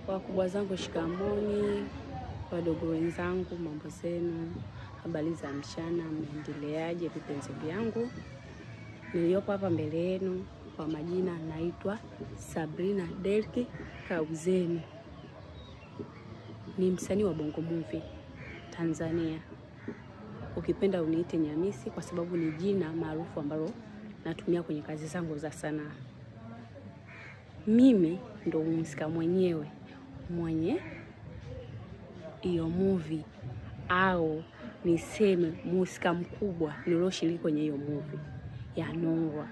Wakubwa zangu shikamoni, wadogo wenzangu mambo zenu, habari za mchana, mnaendeleaje vipenzi vyangu. Niliyopo hapa mbele yenu kwa majina naitwa Sabrina Derki Kauzeni. Ni msanii wa Bongo Movie Tanzania. Ukipenda uniite Nyamisi kwa sababu ni jina maarufu ambalo natumia kwenye kazi zangu za sanaa. Mimi ndo mhusika mwenyewe mwenye hiyo movie, au niseme mhusika mkubwa nilioshiriki kwenye hiyo movie ya Nongwa.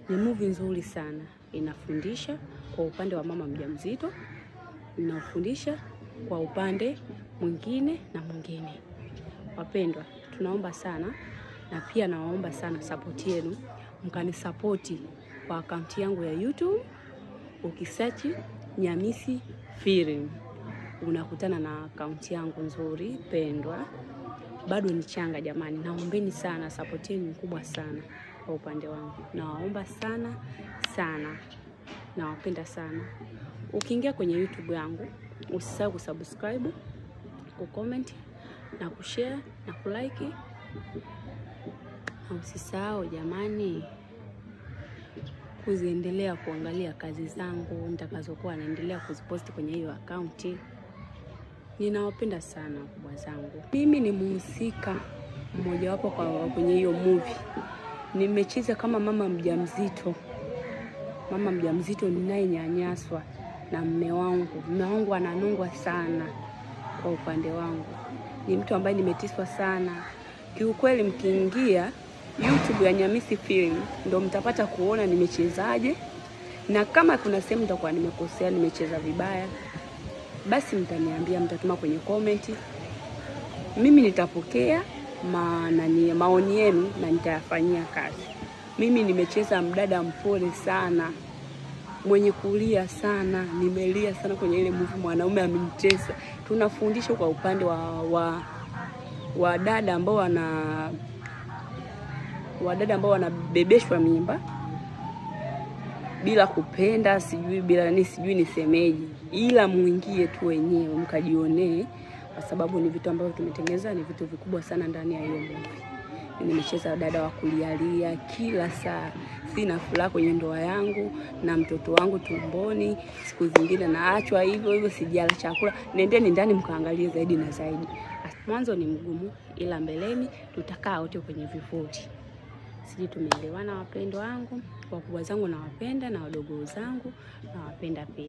Ni movie nzuri sana, inafundisha kwa upande wa mama mjamzito, inafundisha kwa upande mwingine na mwingine. Wapendwa, tunaomba sana na pia nawaomba sana support yenu, mkanisapoti kwa akaunti yangu ya YouTube. Ukisearch Nyamisi Film unakutana na akaunti yangu nzuri pendwa. Bado ni changa jamani, naombeni sana support yenu kubwa sana kwa upande wangu. Nawaomba sana sana. Nawapenda sana. Ukiingia kwenye YouTube yangu, usisahau kusubscribe, kucomment na kushare na kulike. Na usisahau jamani kuziendelea kuangalia kazi zangu nitakazokuwa naendelea kuziposti kwenye hiyo akaunti. Ninawapenda sana kubwa zangu. Mimi ni mhusika mmoja wapo kwenye hiyo movie. Nimecheza kama mama mjamzito. Mama mjamzito ninayenyanyaswa na mume wangu. Mume wangu ananongwa sana kwa upande wangu. Ni mtu ambaye nimetiswa sana. Kiukweli mkiingia YouTube ya Nyamisi Film ndo mtapata kuona nimechezaje, na kama kuna sehemu nitakuwa nimekosea, nimecheza vibaya, basi mtaniambia, mtatuma kwenye comment. Mimi nitapokea maoni yenu na nitayafanyia kazi. Mimi nimecheza mdada mpole sana, mwenye kulia sana, nimelia sana kwenye ile movie, mwanaume amenitesa. Tunafundisha kwa upande wa dada ambao wanabebeshwa mimba bila kupenda, sijui nisemeje, ila muingie tu wenyewe mkajionee, kwa sababu ni vitu ambavyo tumetengeneza, ni vitu vikubwa sana ndani ya hiyo movie. Nimecheza dada wa kulialia kila saa, sina furaha kwenye ndoa yangu na mtoto wangu tumboni, siku zingine naachwa hivyo sijala chakula. Nendeni ndani mkaangalie zaidi na zaidi. Mwanzo ni mgumu, ila mbeleni tutakaa wote kwenye vivuli. Sisi tumeelewana wapendwa wangu, wakubwa zangu nawapenda na wadogo zangu nawapenda pia.